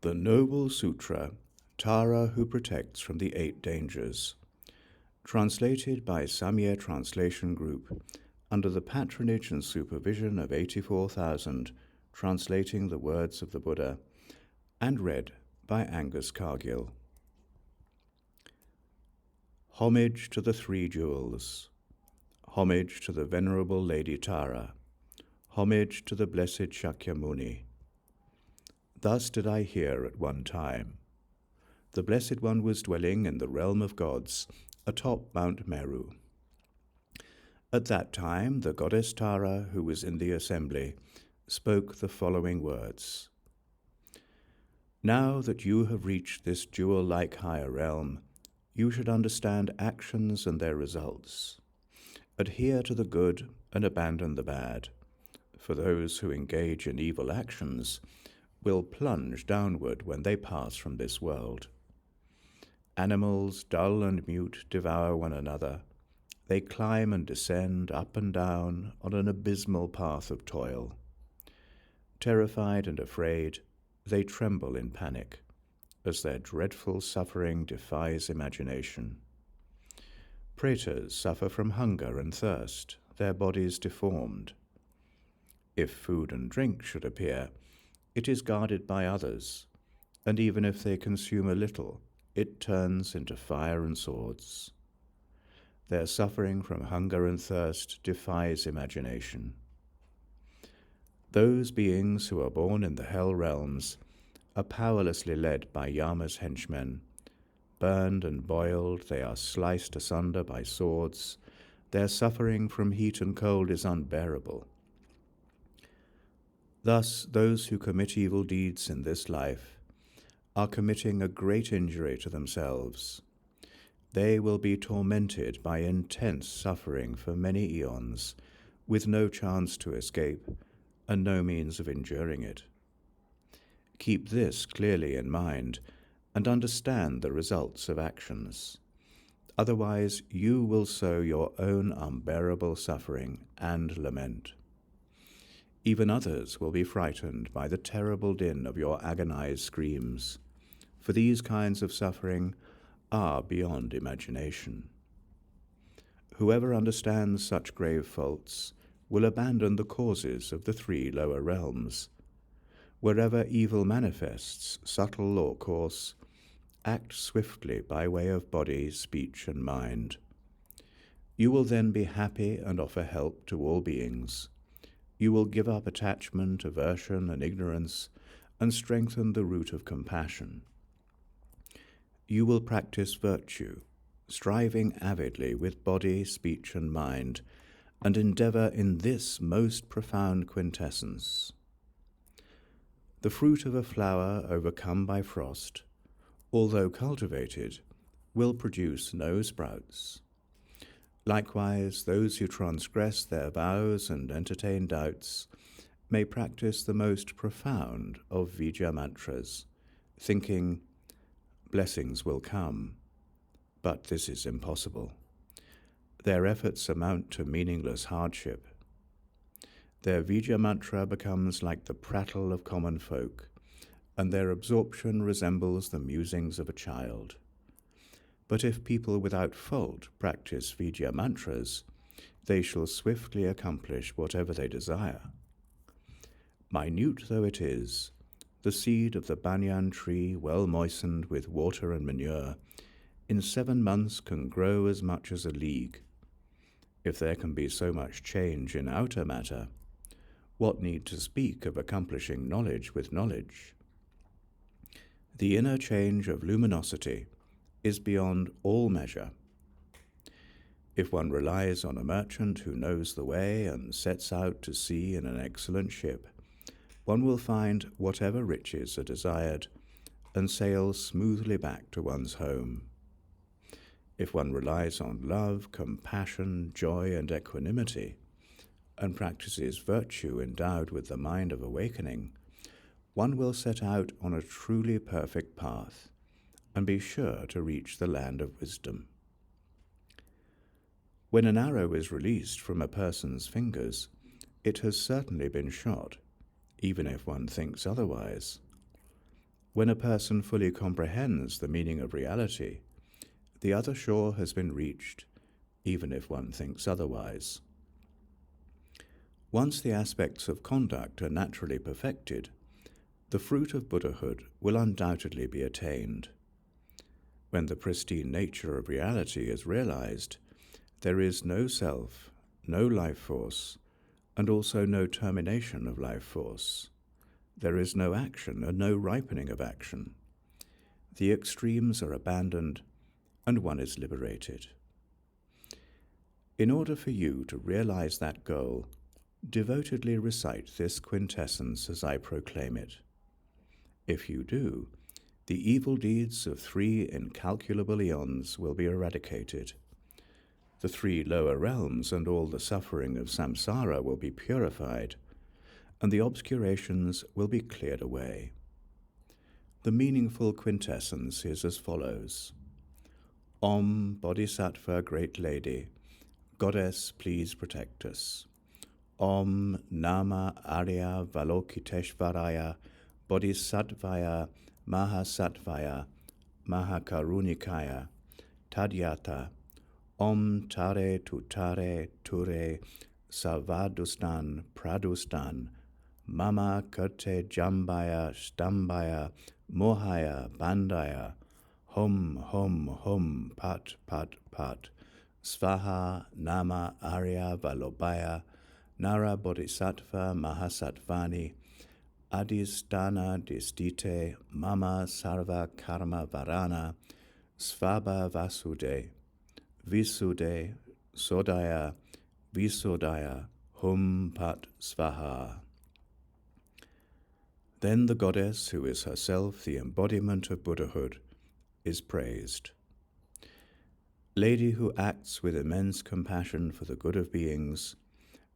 The Noble Sūtra, Tārā Who Protects from the Eight Dangers, translated by Samye Translation Group, under the patronage and supervision of 84,000, translating the words of the Buddha, and read by Angus Cargill. Homage to the Three Jewels. Homage to the Venerable Lady Tara. Homage to the Blessed Shakyamuni. Thus did I hear at one time. The Blessed One was dwelling in the realm of gods, atop Mount Meru. At that time, the goddess Tara, who was in the assembly, spoke the following words. Now that you have reached this jewel-like higher realm, you should understand actions and their results. Adhere to the good and abandon the bad, for those who engage in evil actions will plunge downward when they pass from this world. Animals, dull and mute, devour one another. They climb and descend up and down on an abysmal path of toil. Terrified and afraid, they tremble in panic, as their dreadful suffering defies imagination. Pretas suffer from hunger and thirst, their bodies deformed. If food and drink should appear, it is guarded by others, and even if they consume a little, it turns into fire and swords. Their suffering from hunger and thirst defies imagination. Those beings who are born in the hell realms are powerlessly led by Yama's henchmen. Burned and boiled, they are sliced asunder by swords. Their suffering from heat and cold is unbearable. Thus, those who commit evil deeds in this life are committing a great injury to themselves. They will be tormented by intense suffering for many eons, with no chance to escape and no means of enduring it. Keep this clearly in mind and understand the results of actions. Otherwise, you will sow your own unbearable suffering and lament. Even others will be frightened by the terrible din of your agonized screams, for these kinds of suffering are beyond imagination. Whoever understands such grave faults will abandon the causes of the three lower realms. Wherever evil manifests, subtle or coarse, act swiftly by way of body, speech, and mind. You will then be happy and offer help to all beings. You will give up attachment, aversion, and ignorance, and strengthen the root of compassion. You will practice virtue, striving avidly with body, speech, and mind, and endeavor in this most profound quintessence. The fruit of a flower overcome by frost, although cultivated, will produce no sprouts. Likewise, those who transgress their vows and entertain doubts may practice the most profound of Vijja mantras, thinking, blessings will come, but this is impossible. Their efforts amount to meaningless hardship. Their Vijja mantra becomes like the prattle of common folk, and their absorption resembles the musings of a child. But if people without fault practice Vijja mantras, they shall swiftly accomplish whatever they desire. Minute though it is, the seed of the banyan tree, well moistened with water and manure, in 7 months can grow as much as a league. If there can be so much change in outer matter, what need to speak of accomplishing knowledge with knowledge? The inner change of luminosity is beyond all measure. If one relies on a merchant who knows the way and sets out to sea in an excellent ship, one will find whatever riches are desired and sail smoothly back to one's home. If one relies on love, compassion, joy, and equanimity, and practices virtue endowed with the mind of awakening, one will set out on a truly perfect path and be sure to reach the land of wisdom. When an arrow is released from a person's fingers, it has certainly been shot, even if one thinks otherwise. When a person fully comprehends the meaning of reality, the other shore has been reached, even if one thinks otherwise. Once the aspects of conduct are naturally perfected, the fruit of Buddhahood will undoubtedly be attained. When the pristine nature of reality is realized, there is no self, no life force, and also no termination of life force. There is no action and no ripening of action. The extremes are abandoned, and one is liberated. In order for you to realize that goal, devotedly recite this quintessence as I proclaim it. If you do, the evil deeds of 3 incalculable eons will be eradicated. The 3 lower realms and all the suffering of samsara will be purified, and the obscurations will be cleared away. The meaningful quintessence is as follows. Om Bodhisattva Great Lady, Goddess, please protect us. Om Nama Āryatārāṣṭaghoratāraṇī Bodhisattvaya Mahasattvaya Mahakarunikaya Tadyata Om Tārā Ture Savadustan Pradustan Mama Kate Jambaya Aṣṭabhaya Mohaya Bandaya Hum Hum Hum Pat Pat Pat Svaha Nama Āryatārāṣṭaghoratāraṇī Nara Bodhisattva Mahasattvani Adhisthana Distite Mama Sarva Karma Varana Svabha Vasude Visude Sodaya Visodaya Hum Pat Svaha. Then the goddess, who is herself the embodiment of Buddhahood, is praised. Lady who acts with immense compassion for the good of beings,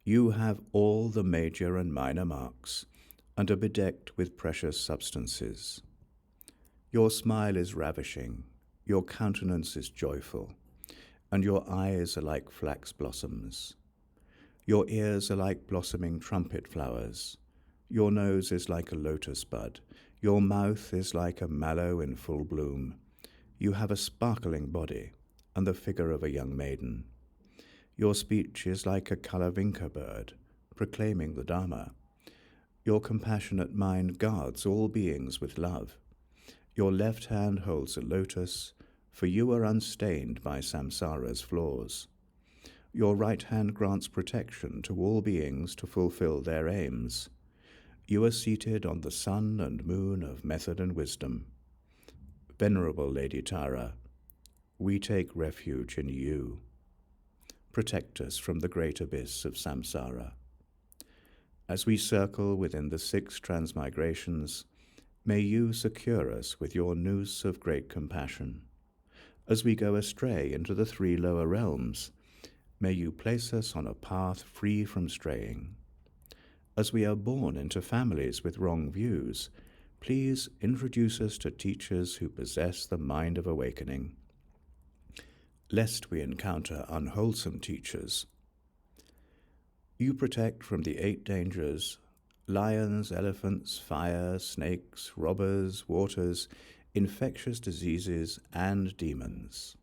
you have all the major and minor marks, and are bedecked with precious substances. Your smile is ravishing, your countenance is joyful, and your eyes are like flax blossoms. Your ears are like blossoming trumpet flowers. Your nose is like a lotus bud. Your mouth is like a mallow in full bloom. You have a sparkling body, and the figure of a young maiden. Your speech is like a kalavinka bird, proclaiming the Dharma. Your compassionate mind guards all beings with love. Your left hand holds a lotus, for you are unstained by samsara's flaws. Your right hand grants protection to all beings to fulfill their aims. You are seated on the sun and moon of method and wisdom. Venerable Lady Tārā, we take refuge in you. Protect us from the great abyss of samsara. As we circle within the 6 transmigrations, may you secure us with your noose of great compassion. As we go astray into the 3 lower realms, may you place us on a path free from straying. As we are born into families with wrong views, please introduce us to teachers who possess the mind of awakening, lest we encounter unwholesome teachers. You protect from the 8 dangers, lions, elephants, fire, snakes, robbers, waters, infectious diseases, and demons.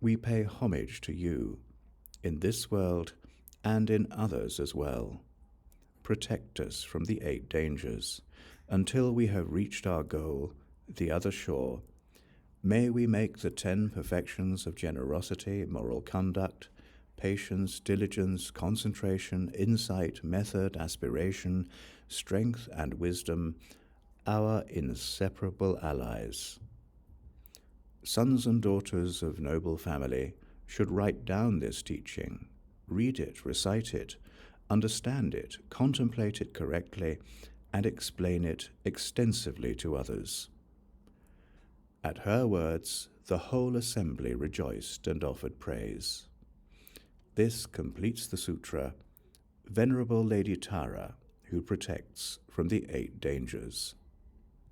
We pay homage to you, in this world and in others as well. Protect us from the 8 dangers, until we have reached our goal, the other shore. May we make the 10 perfections of generosity, moral conduct, patience, diligence, concentration, insight, method, aspiration, strength, and wisdom our inseparable allies. Sons and daughters of noble family should write down this teaching, read it, recite it, understand it, contemplate it correctly, and explain it extensively to others. At her words, the whole assembly rejoiced and offered praise. This completes the sutra, Venerable Lady Tārā, who protects from the 8 dangers.